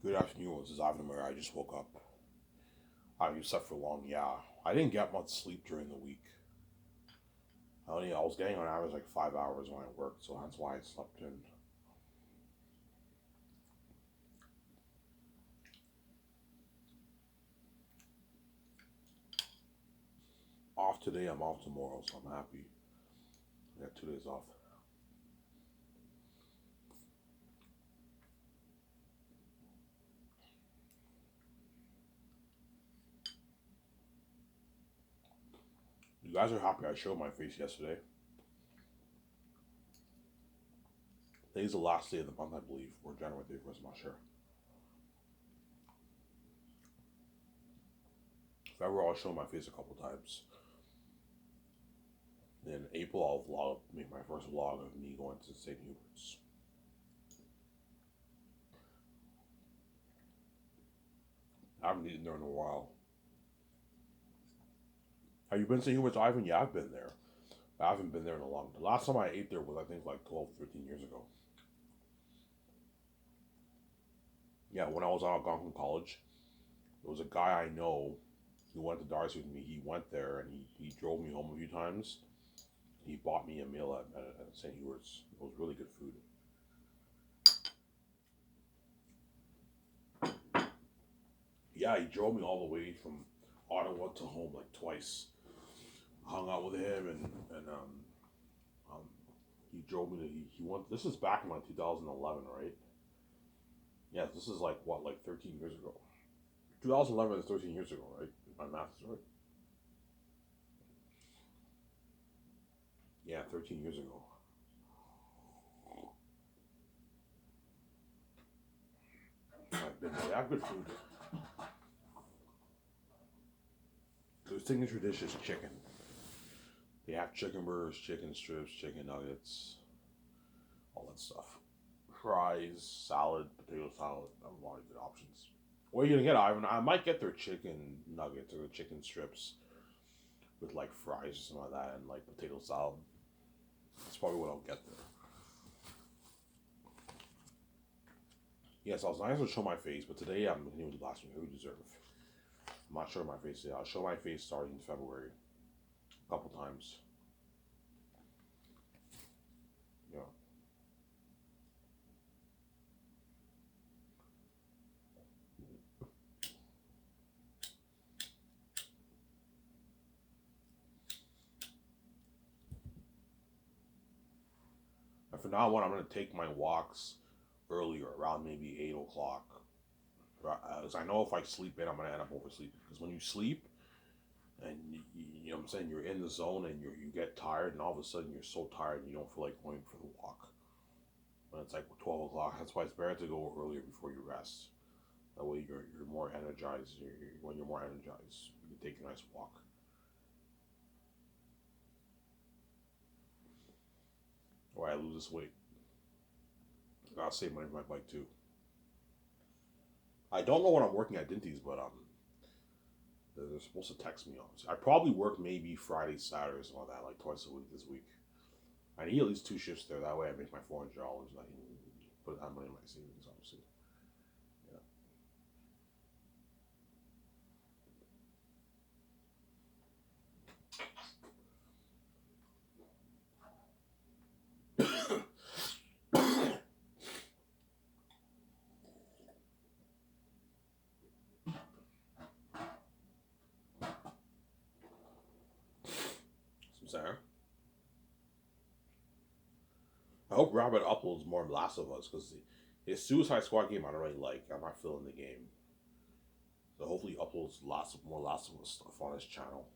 Good afternoon. This is Ivan Murray. I just woke up. You slept for long. Yeah, I didn't get much sleep during the week. I was getting on average like 5 hours when I worked, so that's why I slept in. Off today. I'm off tomorrow, so I'm happy. I got 2 days off. You guys are happy I showed my face yesterday. Today's the last day of the month, I believe, or January 31st. I'm not sure. If ever, I'll show my face a couple times. In April, I'll make my first vlog of me going to St. Hubert's. I haven't eaten there in a while. Have you been to St. Hubert's, Ivan? Yeah, I've been there. I haven't been there in a long time. The last time I ate there was, I think, like 12, 13 years ago. Yeah, when I was out of Algonquin College, there was a guy I know who went to Darcy with me. He went there and he drove me home a few times. He bought me a meal at St. Hubert's. It was really good food. Yeah, he drove me all the way from Ottawa to home like twice. Hung out with him and he drove me to, he went, this is back in like 2011, right? Yeah, this is like what, like 13 years ago. 2011 is 13 years ago, right? If my math is right. Yeah, 13 years ago. I've been there. They have good food. The signature dish is chicken. They have chicken burgers, chicken strips, chicken nuggets, all that stuff. Fries, salad, potato salad. A lot of good options. What are you gonna get, Ivan? I might get their chicken nuggets or the chicken strips with like fries or something like that and like potato salad. That's probably what I'll get there. Yes, I was nice to show my face, but today I'm continuing with the last one. Who deserve? I'm not showing my face yet. I'll show my face starting in February, a couple times. Yeah. And for now on, I'm gonna take my walks earlier, around maybe 8 o'clock. As I know if I sleep in, I'm gonna end up oversleeping. Because when you sleep, and you know what I'm saying, you're in the zone and you get tired, and all of a sudden you're so tired and you don't feel like going for the walk. When it's like 12 o'clock, that's why it's better to go earlier before you rest. That way you're more energized. When you're more energized, you can take a nice walk. Or I lose this weight. I gotta save money for my bike too. I don't know when I'm working at Dinty's, but they're supposed to text me on. I probably work maybe Friday, Saturday, something like that, like twice a week this week. I need at least 2 shifts there. That way I make my $400 and I can put that money in my savings, obviously. Some Sarah. I hope Robert uploads more Last of Us because his Suicide Squad game I don't really like. I'm not feeling the game. So hopefully he uploads more Last of Us stuff on his channel.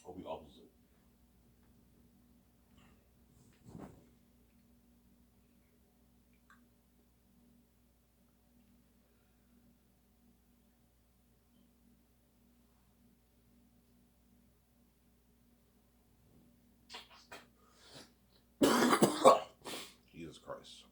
Hope he uploads it. Jesus Christ.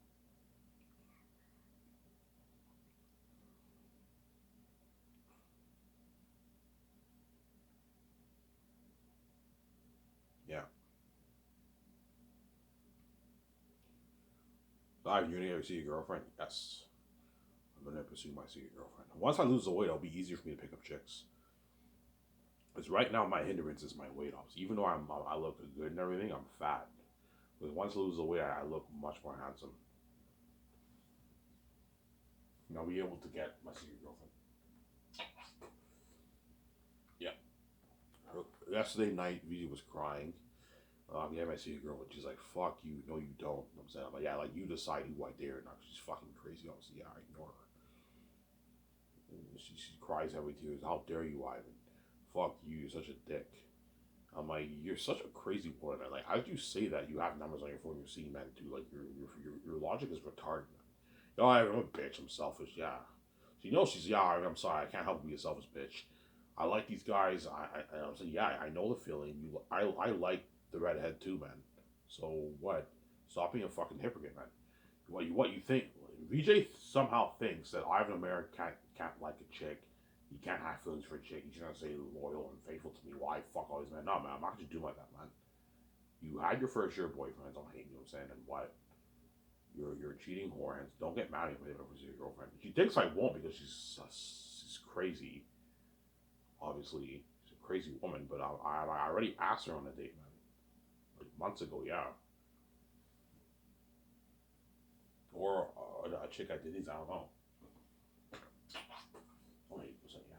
Ivan, you never see your girlfriend? Yes. I'm gonna pursue my secret girlfriend. Once I lose the weight, it'll be easier for me to pick up chicks. Because right now my hindrance is my weight loss. Even though I look good and everything, I'm fat. Because once I lose the weight, I look much more handsome. And I'll be able to get my secret girlfriend. Yeah. Yesterday night, Vijay was crying. Yeah, my secret girl, but she's like, fuck you. No, you don't. I'm saying, I'm like, yeah, like, you decide who I dare or not. She's fucking crazy. Obviously, yeah, I ignore her. She cries every tears. How dare you, Ivan? Fuck you. You're such a dick. I'm like, you're such a crazy woman, man. Like, how did you say that? You have numbers on your phone. You're seeing men too. Like, your logic is retarded, man. Oh, I'm a bitch. I'm selfish. Yeah. She knows she's, yeah, I'm sorry. I can't help but be a selfish bitch. I like these guys. I'm saying, yeah, I know the feeling. I like the redhead too, man. So what? Stop being a fucking hypocrite, man. What you think? VJ somehow thinks that Ivan America can't like a chick. He can't have feelings for a chick. He's gonna say loyal and faithful to me. Why fuck all these men? No, man, I'm not gonna do like that, man. You had your first year boyfriends. Don't hate me. You know what I'm saying? And what? You're cheating whorehands. Don't get mad at me if it's your girlfriend. She thinks I won't because she's crazy. Obviously, she's a crazy woman. But I already asked her on a date, man. Like months ago, yeah. Or a chick I did these. I don't know. 8%, yeah.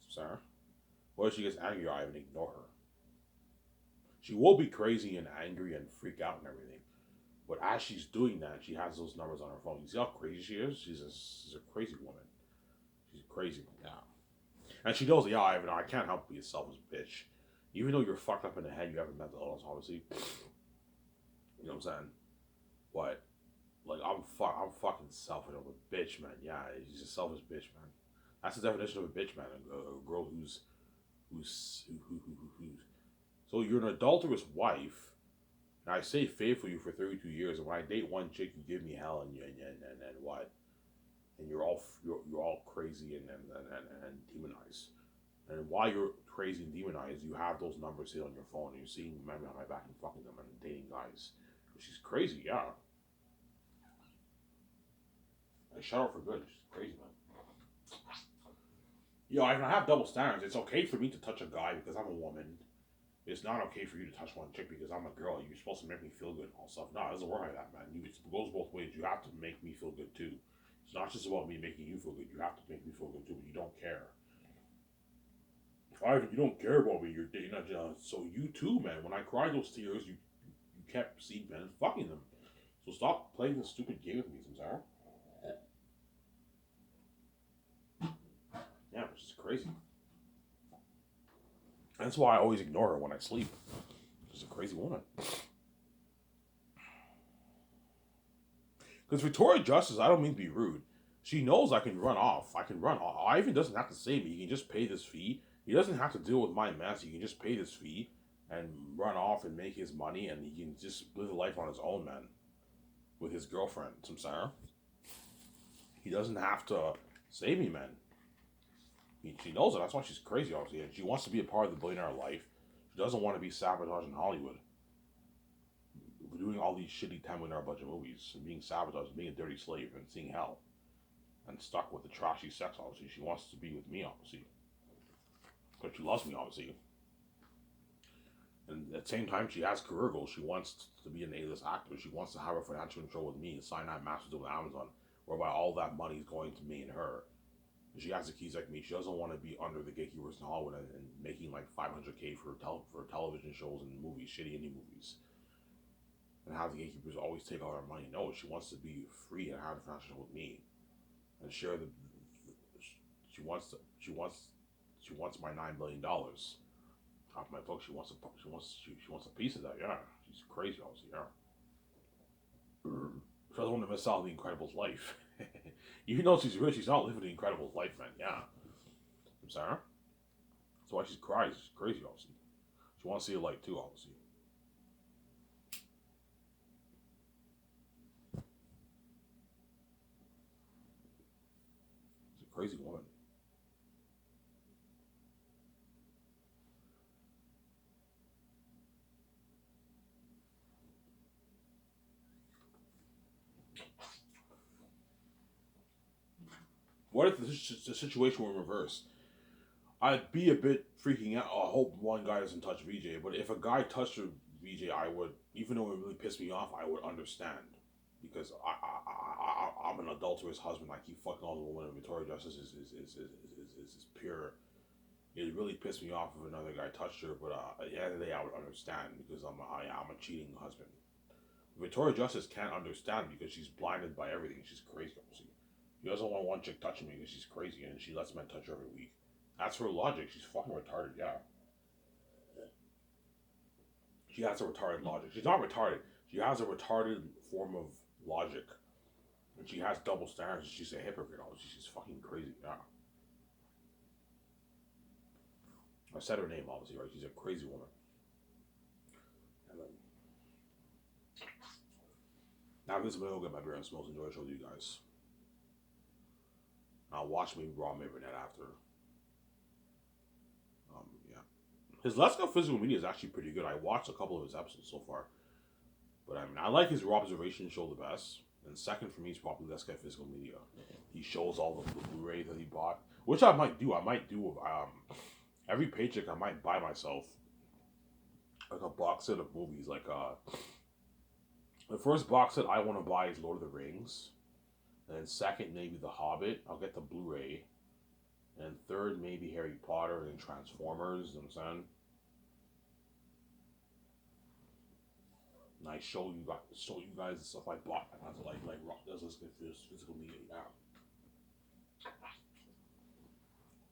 Sarah. What if she gets angry? I even ignore her. She will be crazy and angry and freak out and everything. But as she's doing that, she has those numbers on her phone. You see how crazy she is? She's a crazy woman. She's crazy, yeah. And she knows, yeah, I can't help but be a selfish bitch. Even though you're fucked up in the head, you have a mental illness, obviously. You know what I'm saying? But like I'm fucking selfish of a bitch, man. Yeah, she's a selfish bitch, man. That's the definition of a bitch, man. A girl who's so you're an adulterous wife. And I say faithful you for 32 years, and when I date one chick, you give me hell, and what? And you're all crazy and demonized. And while you're crazy and demonized, you have those numbers hit on your phone, and you're seeing men behind my back and fucking them and dating guys. She's crazy, yeah. I shut her for good. She's crazy, man. Yo, I have double standards. It's okay for me to touch a guy because I'm a woman. It's not okay for you to touch one chick because I'm a girl. You're supposed to make me feel good and all stuff. No, it doesn't work like that, man. It goes both ways. You have to make me feel good too. It's not just about me making you feel good. You have to make me feel good too, but you don't care. Ivan, you don't care about me. You're not. So you too, man. When I cried those tears, you kept seeing men and fucking them. So stop playing this stupid game with me, Samsara. Yeah, it's just crazy. That's why I always ignore her when I sleep. She's a crazy woman. Because Victoria Justice, I don't mean to be rude. She knows I can run off. I can run off. Ivan doesn't have to save me. He can just pay this fee. He doesn't have to deal with my mess. He can just pay this fee and run off and make his money, and he can just live a life on his own, man. With his girlfriend, Samsara. He doesn't have to save me, man. She knows it. That's why she's crazy, obviously. And she wants to be a part of the billionaire life. She doesn't want to be sabotaged in Hollywood. Doing all these shitty $10 million budget movies and being sabotaged, being a dirty slave, and seeing hell. And stuck with the trashy sex, obviously. She wants to be with me, obviously. But she loves me, obviously. And at the same time, she has career goals. She wants to be an A-list actor. She wants to have a financial control with me and sign that master deal with Amazon, whereby all that money is going to me and her. She has the keys like me. She doesn't want to be under the gatekeepers in Hollywood and making like $500K for television shows and movies, shitty indie movies, and have the gatekeepers always take all her money. No, she wants to be free and have the financial with me, and share the. She wants my $9 billion off my book. She wants a piece of that. Yeah, she's crazy, obviously. Yeah. She doesn't want to miss out on the Incredibles life. Even though she's rich, she's not living the Incredibles life, man. Yeah. I'm sorry. That's why she cries. She's crazy, obviously. She wants to see a light too, obviously. She's a crazy woman. What if the situation were reversed? I'd be a bit freaking out. I hope one guy doesn't touch VJ, but if a guy touched VJ, I would, even though it really pissed me off, I would understand. Because I'm an adulterous husband. I keep fucking all the women. Victoria Justice is pure. It really pissed me off if another guy touched her, but at the end of the day, I would understand because I'm a cheating husband. Victoria Justice can't understand because she's blinded by everything. She's crazy. Obviously. She doesn't want one chick touching me because she's crazy and she lets men touch her every week. That's her logic. She's fucking retarded. Yeah, she has a retarded logic. She's not retarded. She has a retarded form of logic, and she has double standards. She's a hypocrite. Obviously, she's fucking crazy. Yeah, I said her name obviously right. She's a crazy woman. And then, now this is when I go get my beer and smells. Enjoy the show with you guys. I'll watch me Raw Mavernet after. Yeah. His Let's Go Physical Media is actually pretty good. I watched a couple of his episodes so far. But I mean, I like his Raw Observation show the best. And second for me is probably Let's Get Physical Media. He shows all the Blu-ray that he bought, which I might do. I might do every paycheck. I might buy myself like a box set of movies. Like the first box set I want to buy is Lord of the Rings, and then second maybe The Hobbit. I'll get the Blu-ray, and third maybe Harry Potter and Transformers. You know what I'm saying? And I show you guys the stuff I bought. I have to like rock does this get this physical media now.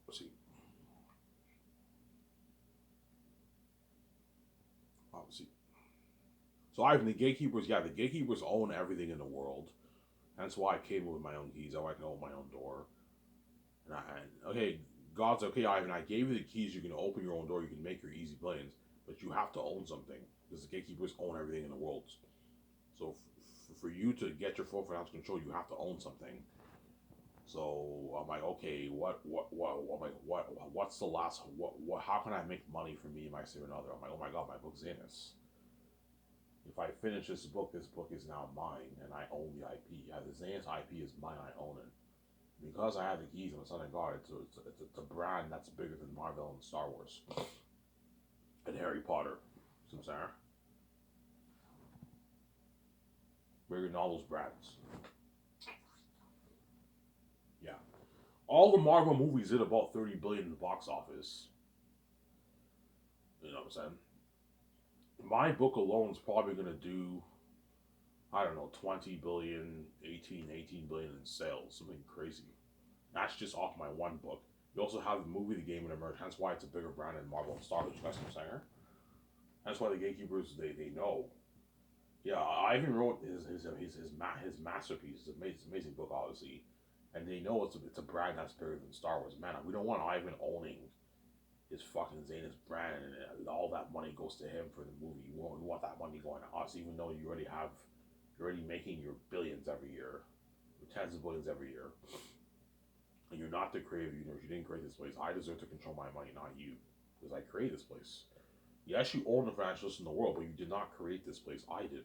Let's see. Obviously. So Ivan, the gatekeepers, yeah, the gatekeepers own everything in the world. That's why I came with my own keys. I can open my own door. Okay, God's okay, Ivan. I gave you the keys. You can open your own door. You can make your easy plans, but you have to own something because the gatekeepers own everything in the world. So for you to get your full financial control, you have to own something. So I'm like, okay, what's the last, how can I make money for me and my significant other? I'm like, oh my god, my book's Zanus. If I finish this book is now mine, and I own the IP. Yeah, the Zanus IP is mine, I own it. Because I have the keys, I'm a son of God. It's a brand that's bigger than Marvel and Star Wars and Harry Potter. See what I'm saying? Bigger than all those brands. Yeah. All the Marvel movies did about 30 billion in the box office. You know what I'm saying? My book alone is probably gonna do, I don't know, 20 billion, 18 billion in sales, something crazy. That's just off my one book. You also have the movie, the game, and the merch. That's why it's a bigger brand than Marvel and Star Wars. You guys know what I'm saying? That's why the gatekeepers they know. Yeah, I even wrote his masterpiece. It's an amazing book, obviously, and they know it's a brand that's bigger than Star Wars. Man, we don't want Ivan owning his fucking Zanus brand and all that money goes to him for the movie. We want that money going to us, even though you're already making your billions every year, tens of billions every year, and you're not the creative universe. You didn't create this place. I deserve to control my money, not you, because I created this place. Yes, you own the franchise in the world, but you did not create this place. I did.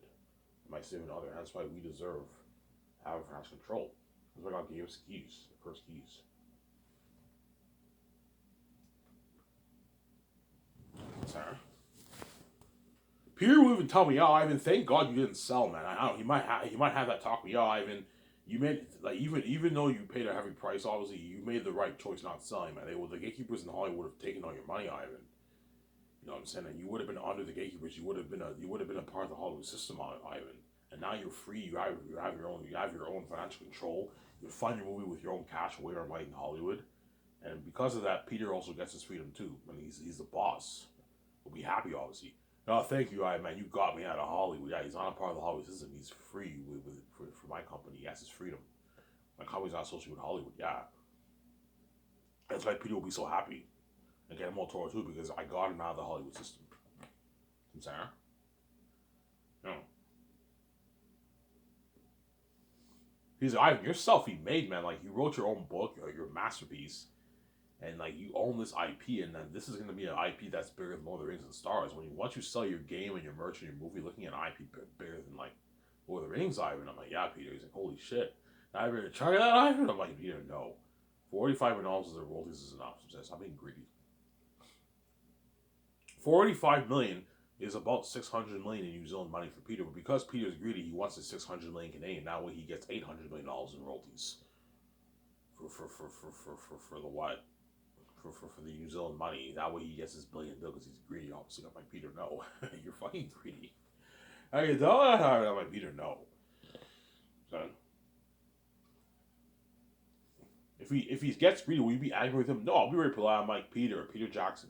My significant other. That's why we deserve to have financial control. That's why God gave us keys, the first keys. Sarah. Peter will even tell me, "Oh, Ivan, thank God you didn't sell, man. I don't know. He might have that talk with me. Oh, Ivan, you made like even though you paid a heavy price, obviously you made the right choice not selling, man. The gatekeepers in Hollywood would have taken all your money, Ivan. You know what I'm saying? And you would have been under the gatekeepers. You would have been a part of the Hollywood system, Ivan. And now you're free. You have your own financial control. You fund your movie with your own cash, way or money in Hollywood. And because of that, Peter also gets his freedom too. I mean, he's the boss. We'll be happy, obviously. Oh, thank you, I man. You got me out of Hollywood. Yeah, he's not a part of the Hollywood system. He's free for my company. He has his freedom. My company's not associated with Hollywood. Yeah, that's why Peter will be so happy and get him all Toro too because I got him out of the Hollywood system. I'm saying, you know, he's like, Ivan, you're self-made, man. Like you wrote your own book, your masterpiece, and like you own this IP, and then this is going to be an IP that's bigger than Lord of the Rings and Stars. Once you sell your game and your merch and your movie, looking at an IP bigger than like Lord of the Rings, Ivan. I'm like, yeah, Peter. He's like, holy shit. Ivan, try that, Ivan. I'm like, Peter, no. $45 million of royalties is enough. I'm being greedy. $45 million is about 600 million in New Zealand money for Peter, but because Peter's greedy, he wants his 600 million Canadian. That way, he gets $800 million in royalties for the what? For the New Zealand money. That way, he gets his billion bill because he's greedy. Obviously, I'm like, Peter, no, you're fucking greedy. I can tell that. I'm like, Peter, no. So, if he gets greedy, will you be angry with him? No, I'll be very polite. I'm like, Peter Jackson.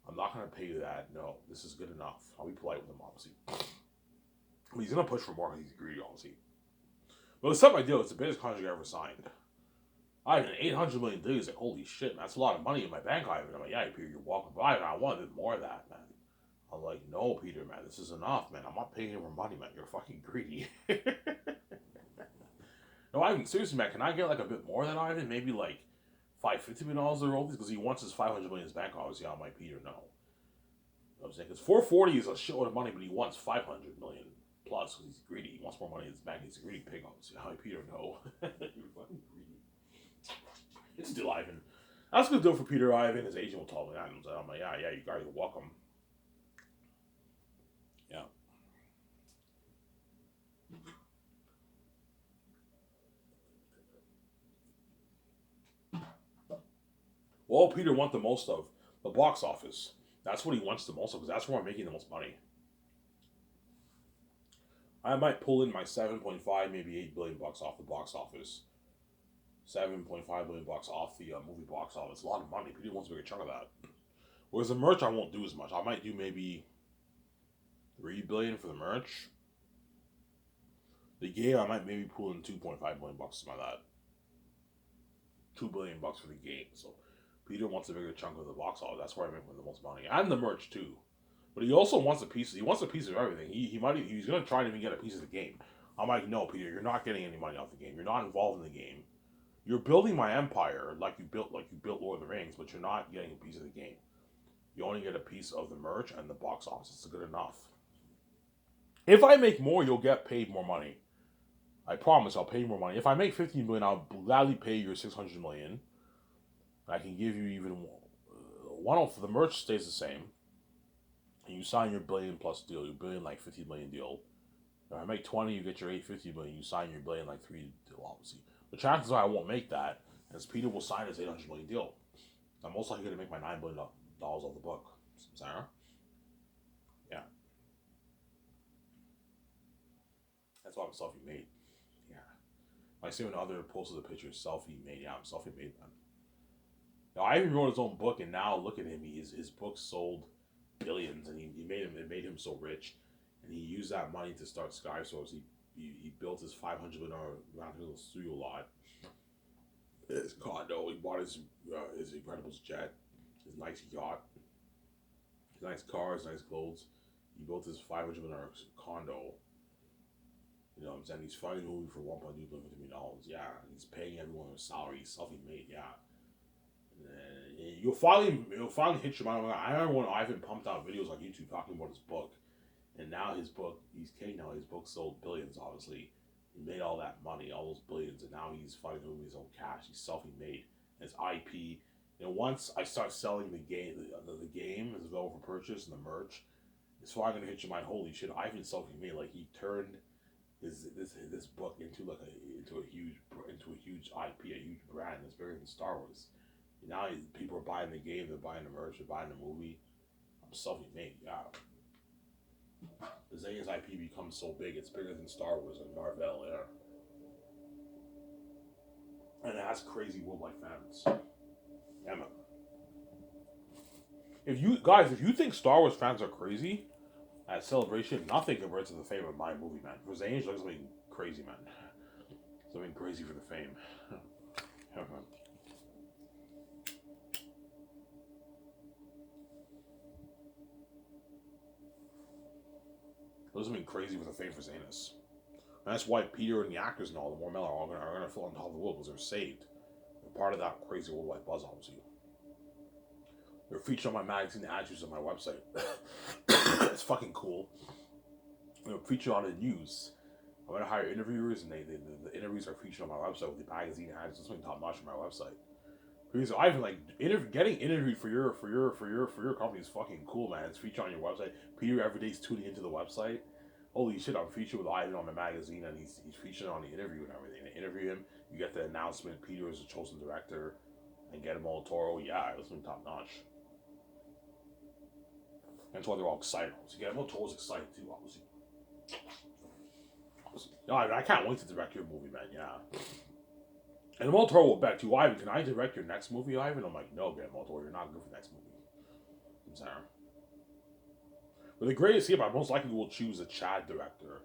I'm not gonna pay you that. No, this is good enough. I'll be polite with him, obviously. But he's gonna push for more because he's greedy, obviously. But the stuff I do, it's the biggest contract I ever signed. I have an $800 million. He's like, holy shit, man, that's a lot of money in my bank. I'm like, yeah, Peter, you're welcome. But I wanted more of that, man. I'm like, no, Peter, man, this is enough, man. I'm not paying you more money, man. You're fucking greedy. No, Ivan, seriously, man, can I get like a bit more than Ivan? Maybe like $550 million of royalties because he wants his 500 million in his bank. Obviously, I'm like, Peter, no. You know what I'm saying? Because 440 is a shitload of money, but he wants 500 million plus because he's greedy. He wants more money in his bank. He's a greedy pig, obviously. I'm like, Peter, no. You're fucking greedy. It's still Ivan. That's gonna do it for Peter. Ivan, his agent will tell me that. I'm like, yeah, you guys are welcome. Yeah. Well, Peter wants the most of the box office. That's what he wants the most of because that's where I'm making the most money. I might pull in my 7.5, maybe 8 billion bucks off the box office. 7.5 billion bucks off the movie box office. A lot of money. Peter wants a bigger chunk of that. Whereas the merch, I won't do as much. I might do maybe 3 billion for the merch. The game, I might maybe pull in 2.5 billion bucks, something like that. 2 billion bucks for the game. So Peter wants a bigger chunk of the box office. That's where I make the most money, and the merch too. But he also wants a piece. He wants a piece of everything. He's gonna try to even get a piece of the game. I'm like, no, Peter, you're not getting any money off the game. You're not involved in the game. You're building my empire like you built Lord of the Rings, but you're not getting a piece of the game. You only get a piece of the merch and the box office. It's good enough. If I make more, you'll get paid more money. I promise I'll pay you more money. If I make 15 million, I'll gladly pay your 600 million. I can give you even one off. The merch stays the same. And you sign your billion plus deal, your billion like 50 million deal. If I make 20, you get your 850 million. You sign your billion like 3 deal, obviously. The chances are I won't make that, as Peter will sign his 800 million deal. I'm most likely going to make my $9 billion off the book. Sarah? Yeah. That's why I'm selfie made. Yeah. I see when other posted the picture, selfie made. Yeah, I'm selfie made, man. Now, I even wrote his own book, and now look at him. His book sold billions, and it made him so rich, and he used that money to start Sky Source. He built his $500 million studio lot, his condo. He bought his Incredibles jet, his nice yacht, his nice cars, nice clothes. He built his $500 million condo. You know what I'm saying? He's funding a movie for $1.2 billion. Yeah, he's paying everyone their salary. He's self-made. Yeah. You'll finally hit your mind. I remember when Ivan pumped out videos on YouTube talking about his book, and now he's king now. His book sold billions. Obviously, he made all that money, all those billions, and now he's fighting over his own cash. He's self-made. His IP. Once I start selling the game as well for purchase and the merch, it's finally gonna hit your mind. Holy shit! Ivan's self-made. Like he turned this book into into a huge IP, a huge brand that's bigger than Star Wars. Now people are buying the game, they're buying the merch, they're buying the movie. I'm self-made, yeah. The Zane's IP becomes so big, it's bigger than Star Wars and Marvel, yeah. And it has crazy worldwide fans. Yeah, man. If you think Star Wars fans are crazy at Celebration, nothing compared to the fame of my movie, man. For Zane, looks something crazy, man. Something crazy for the fame. Yeah, man. There's something crazy with the fame for Zanus. And that's why Peter and the actors and all the more Miller are gonna fill on top of the world because they're saved. They're part of that crazy worldwide buzz, obviously. They're featured on my magazine, the ads on my website. It's fucking cool. featured on the news. I'm gonna hire interviewers, and the interviews are featured on my website with the magazine ads. It's something top notch on my website. Because I even like getting interviewed for your company is fucking cool, man. It's featured on your website. Peter Everyday's tuning into the website. Holy shit! I'm featured with Ivan on the magazine, and he's featured on the interview and everything. They interview him. You get the announcement. Peter is the chosen director, and Guillermo del Toro. Yeah, it was top notch. That's why they're all excited. So Guillermo del Toro's excited too, obviously. No, I can't wait to direct your movie, man. Yeah. And Del Toro will bet you, Ivan, can I direct your next movie, Ivan? I'm like, no, Guillermo del Toro, you're not good for the next movie. I'm sorry. But the Great Escape, I most likely will choose a Chad director.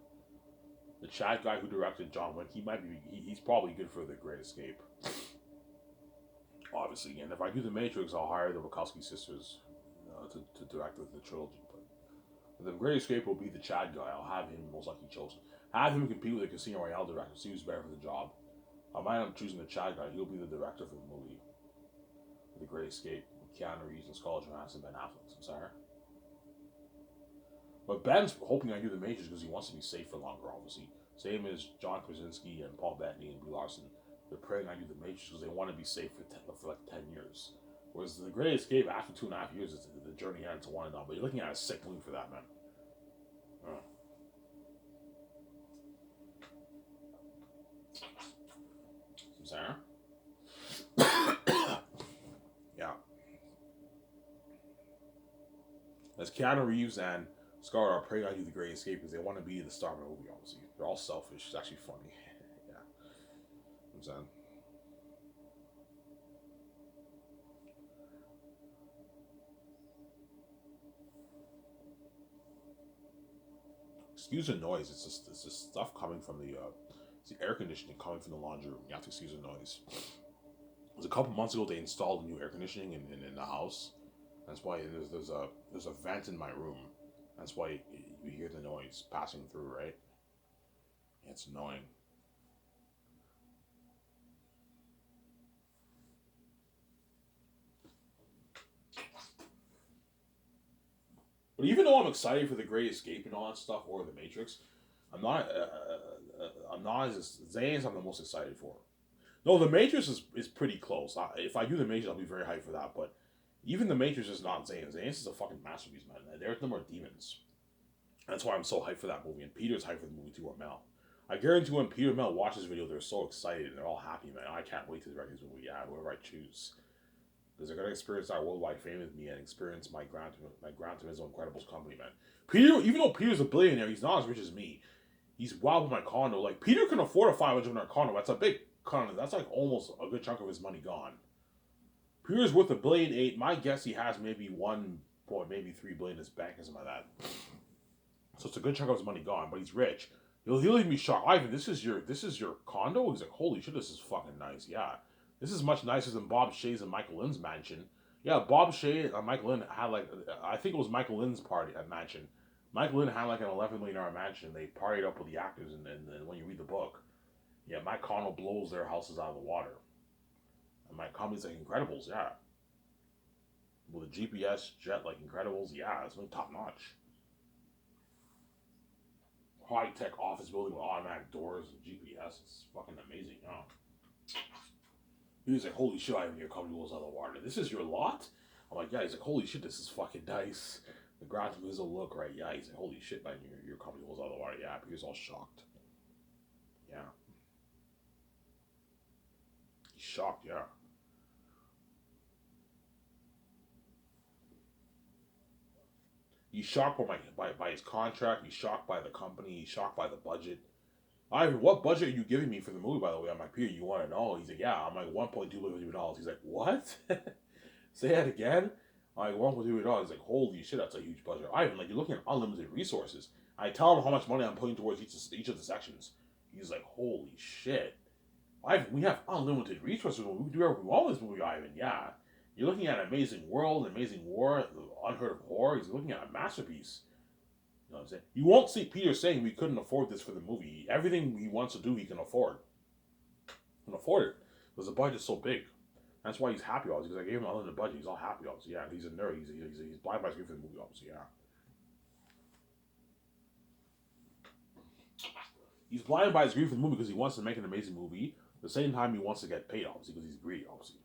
The Chad guy who directed John Wick, he's probably good for the Great Escape. Obviously, and if I do the Matrix, I'll hire the Wachowski sisters to direct the trilogy. But the Great Escape will be the Chad guy. I'll have him most likely chosen. Have him compete with the Casino Royale director. See who's better for the job. I might end up choosing the Chad guy. He'll be the director for the movie. The Great Escape with Keanu Reeves and Scarlett Johansson and Ben Affleck. I'm sorry. But Ben's hoping I do the Matrix because he wants to be safe for longer, obviously. Same as John Krasinski and Paul Bettany and Brie Larson. They're praying I do the Matrix because they want to be safe for like 10 years. Whereas the Great Escape, after 2.5 years, the journey ends to one and done. But you're looking at a sick movie for that, man. Sarah? Yeah. As Keanu Reeves and Scar are praying I do the Great Escape because they want to be the star of the movie, obviously. They're all selfish. It's actually funny. Yeah. I'm saying. Excuse the noise. It's just stuff coming from it's the air conditioning coming from the laundry room. You have to excuse the noise. It was a couple months ago they installed new air conditioning in the house. That's why there's a vent in my room. That's why you hear the noise passing through, right? It's annoying. But even though I'm excited for the Great Escape and all that stuff, or the Matrix, I'm not as Zane's. I'm the most excited for. No, the Matrix is pretty close. If I do the Matrix, I'll be very hyped for that. But even the Matrix is not Zane's. Zane's is a fucking masterpiece, man. There's no more demons. That's why I'm so hyped for that movie. And Peter's hyped for the movie too, or Mel. I guarantee when Peter and Mel watch this video, they're so excited and they're all happy, man. I can't wait to direct this movie. Yeah, whoever I choose. Because they're gonna experience our worldwide fame with me and experience my Gran Turismo Incredibles company, man. Peter, even though Peter's a billionaire, he's not as rich as me. He's wild with my condo. Like Peter can afford a $500 condo. That's a big condo. That's like almost a good chunk of his money gone. Peter's worth $1.8 billion. My guess he has maybe 1 point, maybe 3 billion in his bank or something like that. So it's a good chunk of his money gone, but he's rich. He'll even be shocked. Ivan, this is your condo? He's like, holy shit, this is fucking nice. Yeah. This is much nicer than Bob Shaye's and Michael Lynn's mansion. Yeah, Bob Shaye and Michael Lynn had like I think it was Michael Lynn's party at mansion. Michael Lynn had like an $11 million mansion. They partied up with the actors, and when you read the book, yeah, my condo blows their houses out of the water. And my company's like Incredibles, yeah, with a GPS jet like Incredibles, yeah, it's really top notch. High tech office building with automatic doors and GPS. It's fucking amazing. Oh. He was like, holy shit, I have your company blows out of the water. This is your lot? I'm like, yeah. He's like, holy shit, this is fucking nice. The Gran Turismo look, right? Yeah. He's like, holy shit, man, your company blows out of the water. Yeah. He was all shocked. Yeah. He's shocked, yeah. He's shocked by his contract. He's shocked by the company. He's shocked by the budget. Ivan, what budget are you giving me for the movie, by the way? I'm like, Peter, you want to know? He's like, yeah. I'm like, $1.2 billion. He's like, what? Say that again? I'm like, $1.2 billion. He's like, holy shit, that's a huge budget. Ivan, like, you're looking at unlimited resources. I tell him how much money I'm putting towards each of the sections. He's like, holy shit. Ivan, we have unlimited resources. We can do whatever we want with this movie, Ivan. Yeah. You're looking at an amazing world, an amazing war, unheard of horror. He's looking at a masterpiece. You know what I'm saying? You won't see Peter saying we couldn't afford this for the movie. Everything he wants to do, he can afford. He can afford it because the budget's so big. That's why he's happy, obviously. Because I gave him unlimited budget. He's all happy, obviously. Yeah, he's a nerd. He's blind by screen for the movie, obviously. Yeah. He's blinded by his greed for the movie because he wants to make an amazing movie. At the same time, he wants to get paid, obviously, because he's greedy, obviously.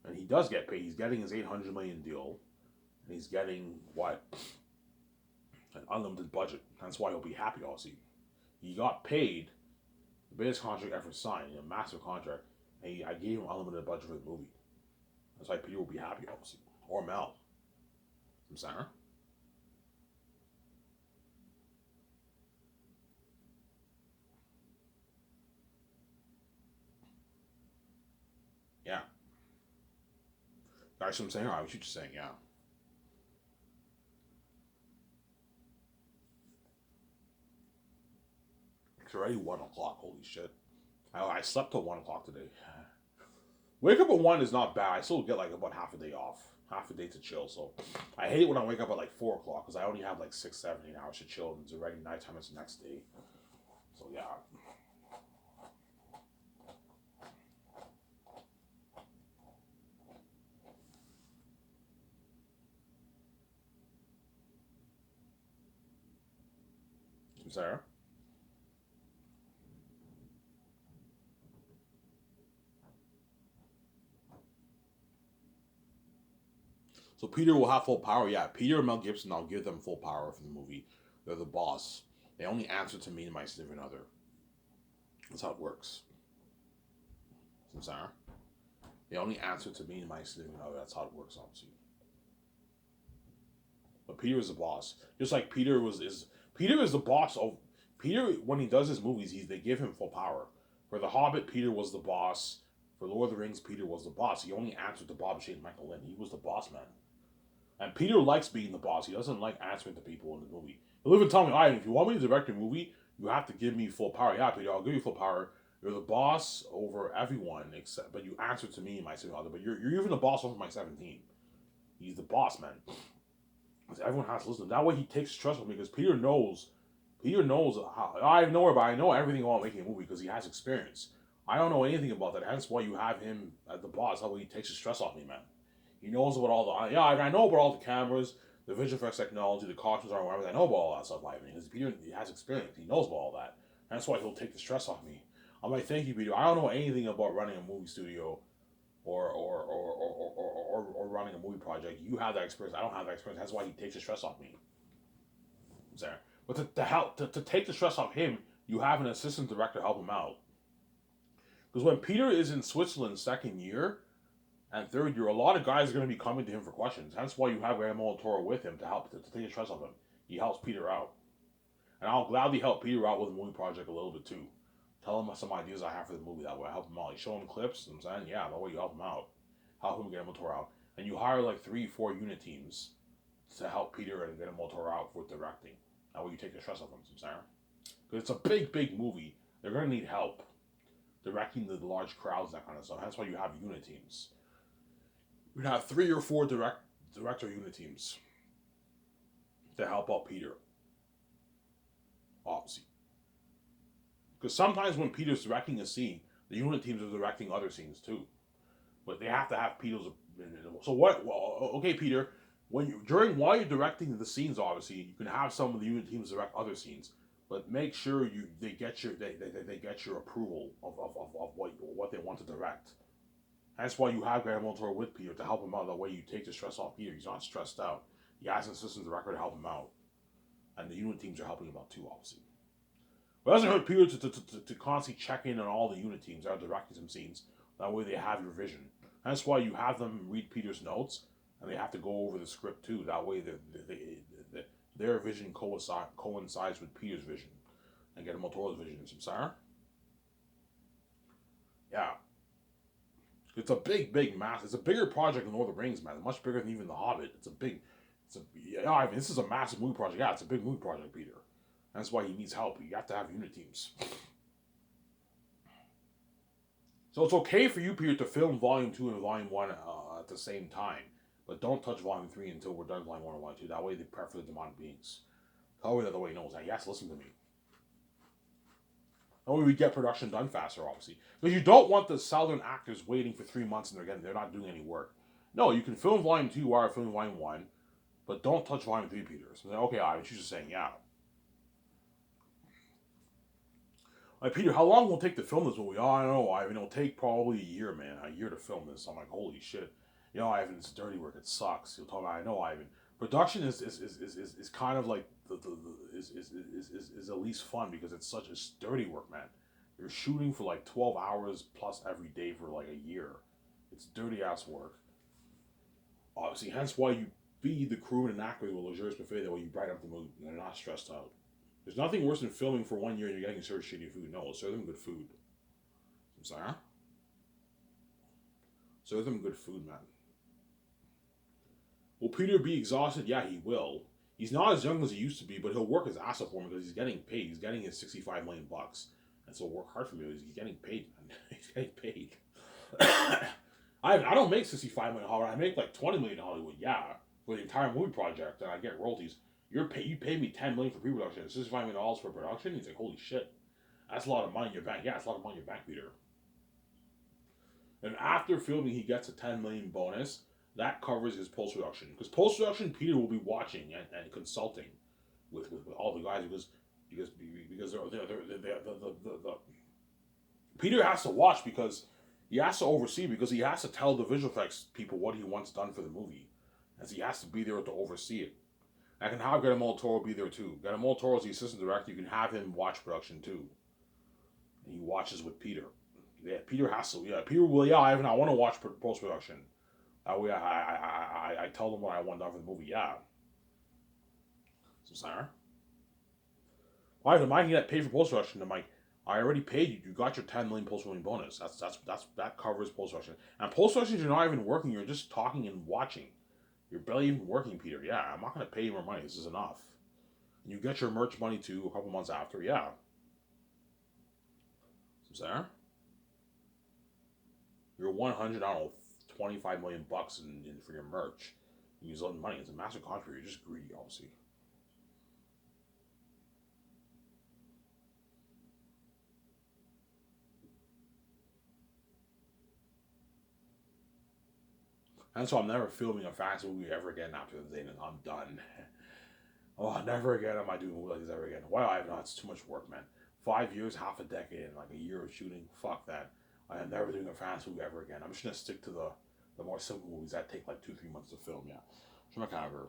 And he does get paid. He's getting his 800 million deal, and he's getting what, an unlimited budget. That's why he'll be happy, obviously. He got paid the biggest contract ever signed, a massive contract, and I gave him unlimited budget for the movie. That's why Peter will be happy, obviously, or Mel. I'm sorry. Yeah, that's what I'm saying. I was just saying, yeah. It's already 1 o'clock. Holy shit! I slept till 1 o'clock today. Wake up at 1 is not bad. I still get like about half a day off, half a day to chill. So I hate when I wake up at like 4 o'clock because I only have like 6, 7, 8 hours to chill, and it's already nighttime. It's the next day. So yeah, Sarah. So Peter will have full power. Yeah, Peter and Mel Gibson. I'll give them full power for the movie. They're the boss. They only answer to me and my significant other. That's how it works. I'm sorry. They only answer to me and my significant other. That's how it works, obviously. But Peter is the boss. Just like Peter is the boss of Peter when he does his movies. They give him full power. For The Hobbit, Peter was the boss. For Lord of the Rings, Peter was the boss. He only answered to Bob Shane and Michael Lynn. He was the boss man. And Peter likes being the boss. He doesn't like answering to people in the movie. He'll even tell me, "All right, if you want me to direct your movie, you have to give me full power." Yeah, Peter, I'll give you full power. You're the boss over everyone except, but you answer to me, my significant other. But you're even the boss over my 17. He's the boss man. Because everyone has to listen. That way he takes stress off me because Peter knows. Peter knows how I know it, but I know everything about making a movie because he has experience. I don't know anything about that. Hence why you have him as the boss. That way he takes the stress off me, man. He knows about all the I know about all the cameras, the visual effects technology, the costumes, or whatever. I know about all that stuff, Ivan. Because Peter he has experience. He knows about all that. That's why he'll take the stress off me. I'm like, thank you, Peter. I don't know anything about running a movie studio or running a movie project. You have that experience. I don't have that experience. That's why he takes the stress off me. There. But to take the stress off him, you have an assistant director help him out. Because when Peter is in Switzerland second year and third year, a lot of guys are going to be coming to him for questions. That's why you have Guillermo del Toro with him to help to take the stress off him. He helps Peter out, and I'll gladly help Peter out with the movie project a little bit too. Tell him some ideas I have for the movie. That way, I help him out. You show him clips. I'm saying, yeah, that way you help him out, help him get Guillermo out, and you hire like 3, 4 unit teams to help Peter and Guillermo out for directing. That way you take the stress off him. I'm saying, because it's a big, big movie. They're going to need help directing the large crowds, that kind of stuff. That's why you have unit teams. You have 3 or 4 director unit teams to help out Peter, obviously. Because sometimes when Peter's directing a scene, the unit teams are directing other scenes too. But they have to have Peter's. So what? Well, okay, Peter. While you're directing the scenes, obviously you can have some of the unit teams direct other scenes, but make sure they get your approval of what they want to direct. That's why you have Graham Montour with Peter to help him out. That way you take the stress off Peter. He's not stressed out. He has an assistant director to help him out, and the unit teams are helping him out too, obviously. But it doesn't hurt Peter to constantly check in on all the unit teams that are directing some scenes. That way they have your vision. That's why you have them read Peter's notes, and they have to go over the script too. That way their vision coincides with Peter's vision, and get Montoro's vision. Samsara? Yeah. It's a big, big mass. It's a bigger project than Lord of the Rings, man. Much bigger than even The Hobbit. Yeah. I mean, this is a massive movie project. Yeah, it's a big movie project, Peter. That's why he needs help. You have to have unit teams. So it's okay for you, Peter, to film Volume 2 and Volume 1 at the same time. But don't touch Volume 3 until we're done Volume 1 and Volume 2. That way they prep for the demonic beings. That way the way he knows that. He has to listen to me. That way we get production done faster, obviously. Because you don't want the Southern actors waiting for 3 months and they're not doing any work. No, you can film Volume 2 while you're filming Volume 1, but don't touch Volume 3, Peter. So, okay, I was just saying, yeah. Like, Peter, how long will it take to film this movie? Oh, I don't know, Ivan. It'll take probably a year, man. A year to film this. I'm like, holy shit. You know, Ivan, it's dirty work. It sucks. You'll tell me, I know, Ivan. Production is kind of like is the least fun because it's dirty work, man. You're shooting for like 12 hours plus every day for like a year. It's dirty ass work. Obviously, hence why you feed the crew and actors with luxurious buffet. That way you brighten up the mood and they're not stressed out. There's nothing worse than filming for 1 year and you're getting served shitty food. No, serve them good food. I'm sorry, huh? Serve them good food, man. Will Peter be exhausted? Yeah, he will. He's not as young as he used to be, but he'll work his ass off for him because he's getting paid. He's getting his 65 million bucks, and so work hard for me. He's getting paid, man. He's getting paid. I don't make 65 million Hollywood. I make like 20 million Hollywood. Yeah, for the entire movie project, and I get royalties. You pay me 10 million for pre-production, $65 million for production. He's like, holy shit, that's a lot of money in your bank. Yeah, it's a lot of money in your bank, Peter. And after filming, he gets a 10 million bonus that covers his post production. Because post production, Peter will be watching and consulting with all the guys because the Peter has to watch because he has to oversee because he has to tell the visual effects people what he wants done for the movie, as he has to be there to oversee it. I can have Guillermo del Toro be there too. Guillermo del Toro is the assistant director. You can have him watch production too, and he watches with Peter. Yeah, Peter has to. Yeah, Peter will. Yeah, I want to watch post production. I tell them what I want done for the movie. Yeah, so Sarah. Why am I gonna get paid for post production? I'm like, I already paid you. You got your 10 million post production bonus. That covers post production. And post production, you're not even working. You're just talking and watching. You're barely even working, Peter. Yeah, I'm not gonna pay you more money. This is enough. And you get your merch money too a couple months after. Yeah, so Sarah, you're 100. I don't know, 25 million bucks for your merch. You use a lot of money. It's a massive contract. You're just greedy, obviously. And so I'm never filming a fast movie ever again after the day, and I'm done. Oh, never again am I doing movies like this ever again. Why I've not? It's too much work, man. 5 years, half a decade, and like a year of shooting. Fuck that. I am never doing a fast movie ever again. I'm just gonna stick to the more simple movies that take like 2-3 months to film. Yeah. Schmackhaver.